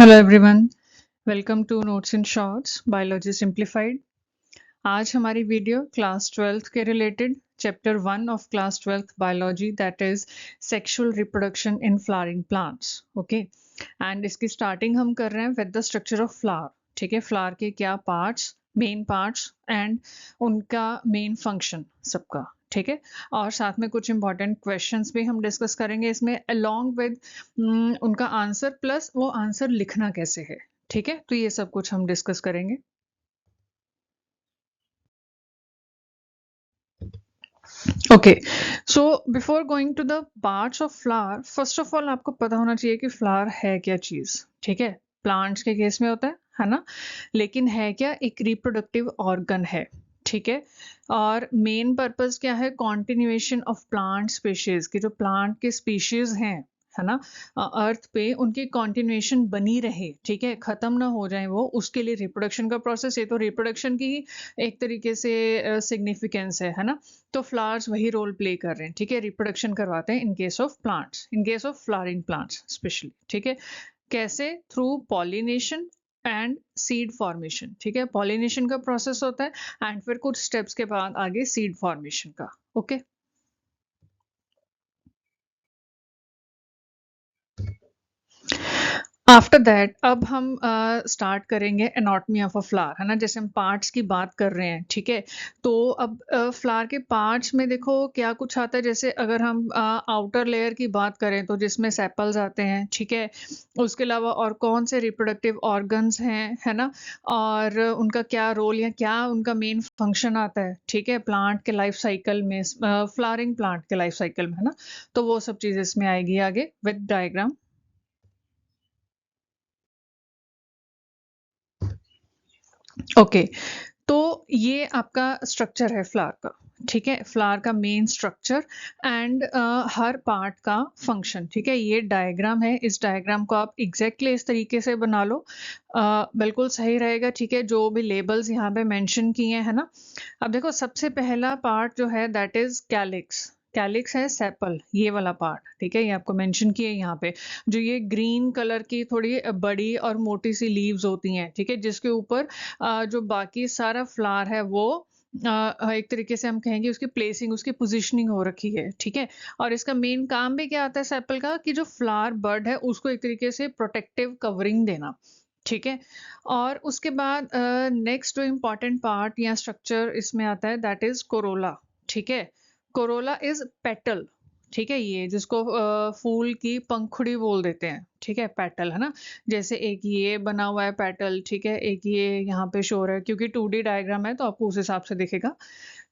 Hello everyone, welcome to notes in shorts biology simplified. आज हमारी video class 12th के related chapter 1 of class 12th biology that is sexual reproduction in flowering plants. Okay, and इसकी starting हम कर रहे हैं with the structure of flower. ठीक है, फ्लावर के क्या पार्ट्स, मेन पार्ट्स एंड उनका मेन फंक्शन सबका। ठीक है, और साथ में कुछ इंपॉर्टेंट क्वेश्चंस भी हम डिस्कस करेंगे इसमें अलोंग विद उनका आंसर, प्लस वो आंसर लिखना कैसे है। ठीक है, तो ये सब कुछ हम डिस्कस करेंगे। Okay, so before going to the parts of flower, first of all आपको पता होना चाहिए कि फ्लावर है क्या चीज। ठीक है, प्लांट्स के केस में होता है ना, लेकिन है क्या, एक रिप्रोडक्टिव ऑर्गन है। ठीक है, और मेन पर्पस क्या है, कॉन्टिन्यूएशन ऑफ प्लांट स्पीशीज की, जो प्लांट के स्पीशीज हैं, है ना, अर्थ पे उनकी कॉन्टिन्यूएशन बनी रहे। ठीक है, खत्म ना हो जाए वो, उसके लिए रिप्रोडक्शन का प्रोसेस, ये तो रिप्रोडक्शन की ही एक तरीके से सिग्निफिकेंस है ना। तो फ्लावर्स वही रोल प्ले कर रहे हैं। ठीक है, रिप्रोडक्शन करवाते हैं in case of plants, in case of flowering plants specially. ठीक है, कैसे, through pollination and seed formation. ठीक है, पॉलिनेशन का प्रोसेस होता है एंड फिर कुछ स्टेप्स के बाद आगे सीड फॉर्मेशन का। ओके, आफ्टर दैट अब हम स्टार्ट करेंगे एनाटॉमी ऑफ अ फ्लावर, है ना, जैसे हम पार्ट्स की बात कर रहे हैं। ठीक है, तो अब फ्लावर के पार्ट्स में देखो क्या कुछ आता है। जैसे अगर हम आउटर लेयर की बात करें तो जिसमें सेपल्स आते हैं। ठीक है, उसके अलावा और कौन से रिप्रोडक्टिव ऑर्गन्स हैं, है ना, और उनका क्या रोल या क्या उनका मेन फंक्शन आता है। ठीक है, प्लांट के लाइफ साइकिल में, फ्लावरिंग प्लांट के लाइफ साइकिल में, है ना, तो वो सब चीज़ इसमें आएगी आगे विद डायग्राम। ओके, तो ये आपका स्ट्रक्चर है फ्लावर का। ठीक है, फ्लावर का main structure and her part का फंक्शन। ठीक है, ये डायग्राम है, इस डायग्राम को आप एग्जैक्टली इस तरीके से बना लो, बिल्कुल सही रहेगा। ठीक है, जो भी लेबल्स यहाँ पे मेंशन किए हैं ना। अब देखो, सबसे पहला पार्ट जो है दैट इज कैलिक्स। कैलिक्स है सेपल, ये वाला पार्ट। ठीक है, ये आपको मेंशन किए यहाँ पे, जो ये ग्रीन कलर की थोड़ी बड़ी और मोटी सी लीव्स होती हैं। ठीक है, जिसके ऊपर जो बाकी सारा फ्लावर है वो एक तरीके से हम कहेंगे उसकी प्लेसिंग, उसकी पोजीशनिंग हो रखी है। ठीक है, और इसका मेन काम भी क्या आता है सेपल का, कि जो फ्लावर बर्ड है उसको एक तरीके से प्रोटेक्टिव कवरिंग देना। ठीक है, और उसके बाद नेक्स्ट जो इम्पोर्टेंट पार्ट या स्ट्रक्चर इसमें आता है दैट इज कोरोला। ठीक है, कोरोला इज पेटल। ठीक है, ये जिसको फूल की पंखुड़ी बोल देते हैं। ठीक है, पेटल, है ना, जैसे एक ये बना हुआ है पेटल। ठीक है, एक ये यहाँ पे शो रहा है, क्योंकि 2D डायग्राम है तो आपको उस हिसाब से दिखेगा।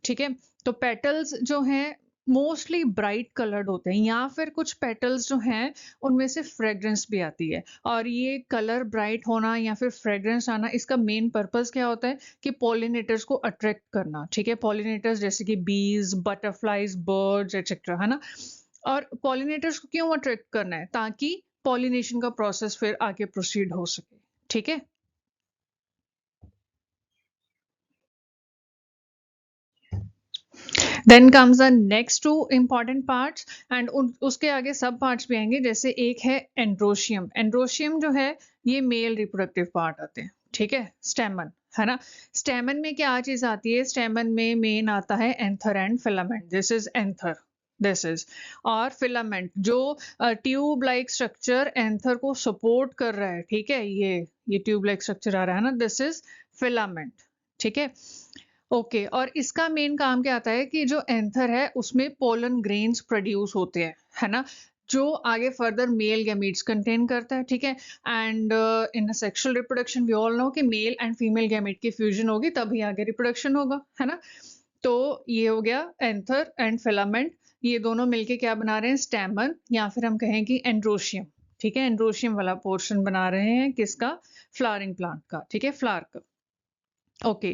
ठीक है, तो पेटल्स जो हैं मोस्टली ब्राइट कलर्ड होते हैं, या फिर कुछ पेटल्स जो हैं उनमें से फ्रेग्रेंस भी आती है। और ये कलर ब्राइट होना या फिर फ्रेग्रेंस आना, इसका मेन पर्पस क्या होता है कि पॉलिनेटर्स को अट्रैक्ट करना। ठीक है, पॉलिनेटर्स जैसे कि बीज, बटरफ्लाईज, बर्ड्स एक्सेट्रा, है ना। और पॉलिनेटर्स को क्यों अट्रैक्ट करना है, ताकि पॉलिनेशन का प्रोसेस फिर आगे प्रोसीड हो सके। ठीक है, then comes the next two important parts and उसके आगे सब पार्ट्स भी आएंगे। जैसे एक है एंड्रोशियम। एंड्रोशियम जो है ये मेल रिप्रोडक्टिव पार्ट आते हैं। ठीक है, स्टेमन, है ना। स्टेमन में क्या चीज आती है, स्टेमन में मेन आता है anther and filament. This is anther, this is, और फिलामेंट जो ट्यूब लाइक स्ट्रक्चर एंथर को सपोर्ट कर रहा है। ठीक है, ये ट्यूब लाइक स्ट्रक्चर आ रहा है ना, दिस इज फिलामेंट। ठीक है, ओके, और इसका मेन काम क्या आता है कि जो एंथर है उसमें पोलन ग्रेन्स प्रोड्यूस होते हैं, है ना, जो आगे फर्दर मेल गैमीट्स कंटेन करता है। ठीक है, and in sexual reproduction we all know कि मेल एंड फीमेल गैमीट की फ्यूजन होगी तभी आगे रिप्रोडक्शन होगा, है ना। तो ये हो गया एंथर एंड फिलामेंट, ये दोनों मिलके क्या बना रहे हैं, स्टैमन, या फिर हम कहें कि एंड्रोशियम। ठीक है, एंड्रोशियम वाला पोर्शन बना रहे हैं किसका, फ्लावरिंग प्लांट का। ठीक है, फ्लावर का। Okay,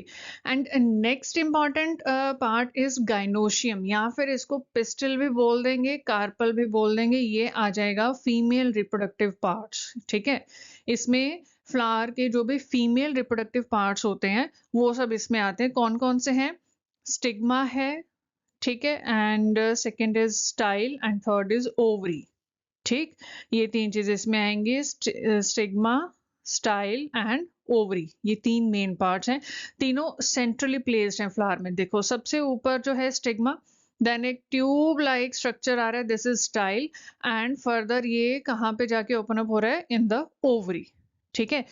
and next important part is gynoecium, या फिर इसको पिस्टल भी बोल देंगे, कार्पल भी बोल देंगे। ये आ जाएगा फीमेल रिप्रोडक्टिव पार्ट्स। ठीक है, इसमें फ्लावर के जो भी फीमेल रिप्रोडक्टिव पार्ट्स होते हैं वो सब इसमें आते हैं। कौन कौन से हैं, स्टिग्मा है। ठीक है, and second is style and third is ovary. ठीक, ये तीन चीजें इसमें आएंगी, स्टिग्मा, स्टाइल एंड ओवरी, ये 3 मेन पार्ट्स हैं, तीनों सेंट्रली प्लेस्ड हैं फ्लावर में। देखो सबसे ऊपर जो है स्टिग्मा, देन एक ट्यूब लाइक स्ट्रक्चर आ रहा है, this is style, and further ये कहाँ पे जाके ओपन अप हो रहा है, इन द ओवरी। ठीक है,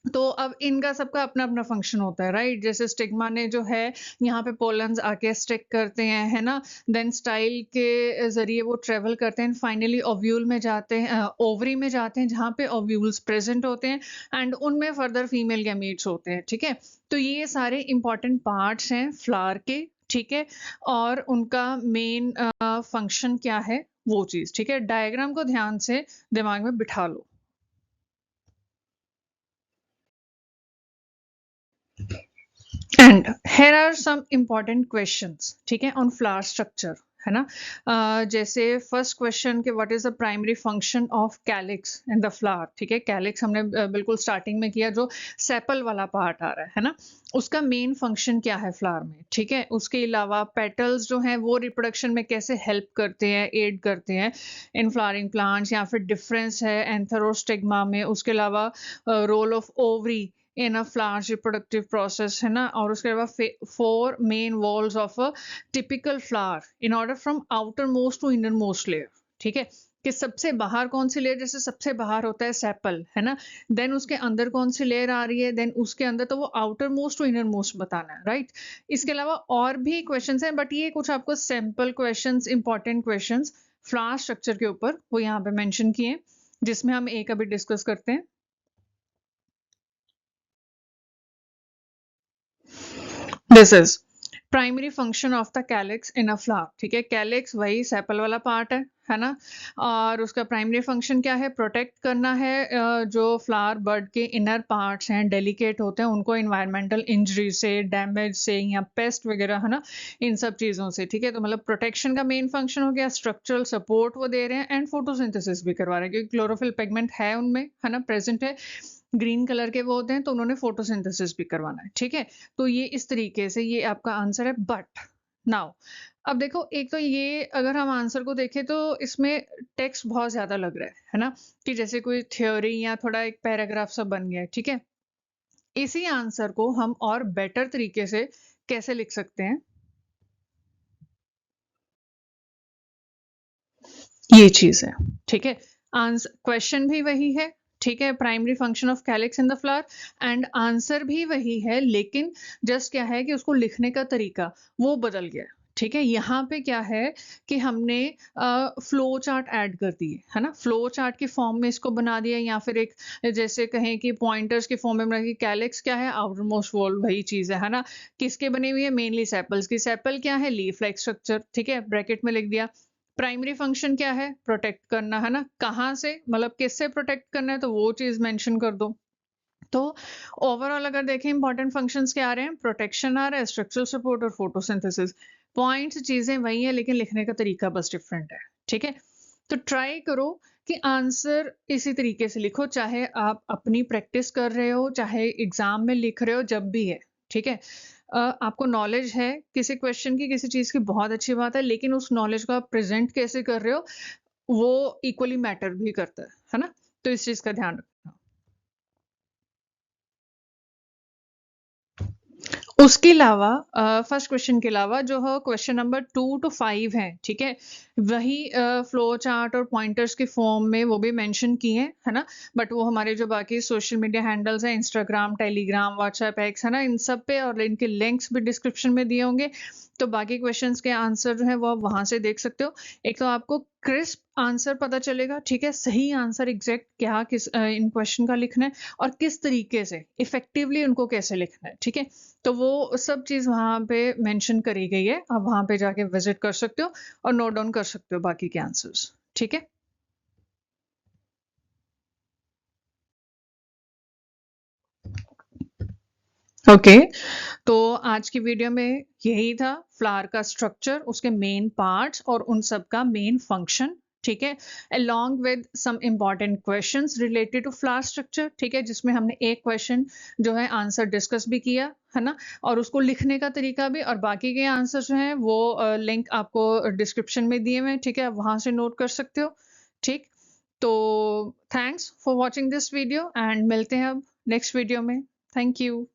तो अब इनका सबका अपना अपना फंक्शन होता है, राइट। जैसे स्टिग्मा ने जो है यहाँ पे पोलन्स आके स्टिक करते हैं, है ना, देन स्टाइल के जरिए वो ट्रेवल करते हैं, फाइनली ओव्यूल में जाते हैं, ओवरी में जाते हैं, जहाँ पे ओव्यूल्स प्रेजेंट होते हैं, एंड उनमें फर्दर फीमेल गैमीट्स होते हैं। ठीक है, तो ये सारे इंपॉर्टेंट पार्ट्स हैं फ्लावर के। ठीक है, और उनका मेन फंक्शन क्या है वो चीज। ठीक है, डायग्राम को ध्यान से दिमाग में बिठा लो। And here are some important questions, ठीक है, ऑन फ्लावर स्ट्रक्चर, है ना। जैसे फर्स्ट क्वेश्चन के what is the primary function of calyx in the flower. ठीक है, कैलिक्स हमने बिल्कुल स्टार्टिंग में किया, जो सेपल वाला पार्ट आ रहा है ना, उसका मेन फंक्शन क्या है फ्लावर में। ठीक है, उसके अलावा पेटल्स जो हैं वो रिप्रोडक्शन में कैसे हेल्प करते हैं, एड करते हैं इन फ्लावरिंग प्लांट्स, या फिर डिफरेंस है एंथरोस्टिग्मा में। उसके अलावा role of ovary in a flower reproductive process, है ना। और उसके अलावा 4 main whorls of a typical flower in order from outermost to innermost layer. ठीक है, कि सबसे बाहर कौन सी लेयर, जैसे सबसे बाहर होता है सेपल, है ना, देन उसके अंदर कौन सी लेयर आ रही है, देन उसके अंदर, तो वो outermost to innermost बताना है, राइट। इसके अलावा और भी क्वेश्चंस हैं, बट ये कुछ आपको sample questions, important questions flower structure के ऊपर वो यहाँ पे मेंशन किए, जिसमें हम एक अभी डिस्कस करते हैं। This is primary function of the calyx in a flower. ठीक है, कैलिक्स वही सेपल वाला पार्ट है ना, और उसका प्राइमरी फंक्शन क्या है, प्रोटेक्ट करना है जो फ्लावर बर्ड के इनर पार्ट्स हैं, डेलिकेट होते हैं, उनको इन्वायरमेंटल इंजरी से, डैमेज से, या पेस्ट वगैरह, है ना, इन सब चीजों से। ठीक है, तो मतलब प्रोटेक्शन का मेन फंक्शन हो गया, स्ट्रक्चरल सपोर्ट वो दे रहे हैं, एंड फोटोसिंथेसिस भी करवा रहे हैं, क्योंकि क्लोरोफिल पिगमेंट है उनमें, है ना, प्रेजेंट है, ग्रीन कलर के वो होते हैं, तो उन्होंने फोटोसिंथेसिस भी करवाना है। ठीक है, तो ये इस तरीके से ये आपका आंसर है। बट नाउ अब देखो, एक तो ये अगर हम आंसर को देखें तो इसमें टेक्स्ट बहुत ज्यादा लग रहा है ना, कि जैसे कोई थ्योरी या थोड़ा एक पैराग्राफ सा बन गया है। ठीक है, इसी आंसर को हम और बेटर तरीके से कैसे लिख सकते हैं, ये चीज है। ठीक है, आंसर क्वेश्चन भी वही है। ठीक है, primary function of calyx in the flower, and answer भी वही है, लेकिन जस्ट क्या है कि उसको लिखने का तरीका वो बदल गया। ठीक है, यहाँ पे क्या है कि हमने फ्लो चार्ट ऐड कर दिए, है ना, फ्लो चार्ट के फॉर्म में इसको बना दिया, या फिर एक जैसे कहें कि पॉइंटर्स के फॉर्म में बना दिया। कैलिक्स क्या है, आउटर मोस्ट वॉल, वही चीज है ना, किसके बनी हुई है, मेनली सेपल्स की। सेपल क्या है, लीफ लाइक स्ट्रक्चर। ठीक है, ब्रैकेट में लिख दिया। प्राइमरी फंक्शन क्या है, प्रोटेक्ट करना, है ना, कहाँ से, मतलब किससे प्रोटेक्ट करना है, तो वो चीज मेंशन कर दो। तो ओवरऑल अगर देखें, इंपॉर्टेंट फंक्शंस क्या आ रहे हैं, प्रोटेक्शन आ रहा है, स्ट्रक्चरल सपोर्ट और फोटोसिंथेसिस। पॉइंट्स चीजें वही है, लेकिन लिखने का तरीका बस डिफरेंट है। ठीक है, तो ट्राई करो कि आंसर इसी तरीके से लिखो, चाहे आप अपनी प्रैक्टिस कर रहे हो, चाहे एग्जाम में लिख रहे हो, जब भी है। ठीक है, आपको नॉलेज है किसी क्वेश्चन की, किसी चीज की, बहुत अच्छी बात है, लेकिन उस नॉलेज को आप प्रेजेंट कैसे कर रहे हो वो इक्वली मैटर भी करता है ना, तो इस चीज का ध्यान रखना। उसके अलावा फर्स्ट क्वेश्चन के अलावा जो है क्वेश्चन नंबर 2 to 5 है। ठीक है, वही फ्लो चार्ट और पॉइंटर्स के फॉर्म में वो भी मेंशन किए हैं, है ना, बट वो हमारे जो बाकी सोशल मीडिया हैंडल्स हैं, इंस्टाग्राम, टेलीग्राम, व्हाट्सएप, एक्स, है ना, इन सब पे, और इनके लिंक्स भी डिस्क्रिप्शन में दिए होंगे, तो बाकी क्वेश्चंस के आंसर जो है वो आप वहां से देख सकते हो। एक तो आपको क्रिस्प आंसर पता चलेगा, ठीक है, सही आंसर एग्जैक्ट क्या किस इन क्वेश्चन का लिखना है, और किस तरीके से इफेक्टिवली उनको कैसे लिखना है। ठीक है, तो वो सब चीज वहां पे मेंशन करी गई है, आप वहां पे जाके विजिट कर सकते हो और नोट डाउन कर सकते हो बाकी के आंसर्स। ठीक है, ओके, तो आज की वीडियो में यही था, फ्लावर का स्ट्रक्चर, उसके मेन पार्ट्स और उन सब का मेन फंक्शन। ठीक है, along with some important questions related to flower structure। ठीक है, जिसमें हमने एक क्वेश्चन जो है आंसर डिस्कस भी किया, है ना, और उसको लिखने का तरीका भी, और बाकी के आंसर जो हैं वो लिंक आपको डिस्क्रिप्शन में दिए हुए हैं। ठीक है, वहां से नोट कर सकते हो। ठीक, तो thanks for watching this video and मिलते हैं अब नेक्स्ट वीडियो में। Thank you.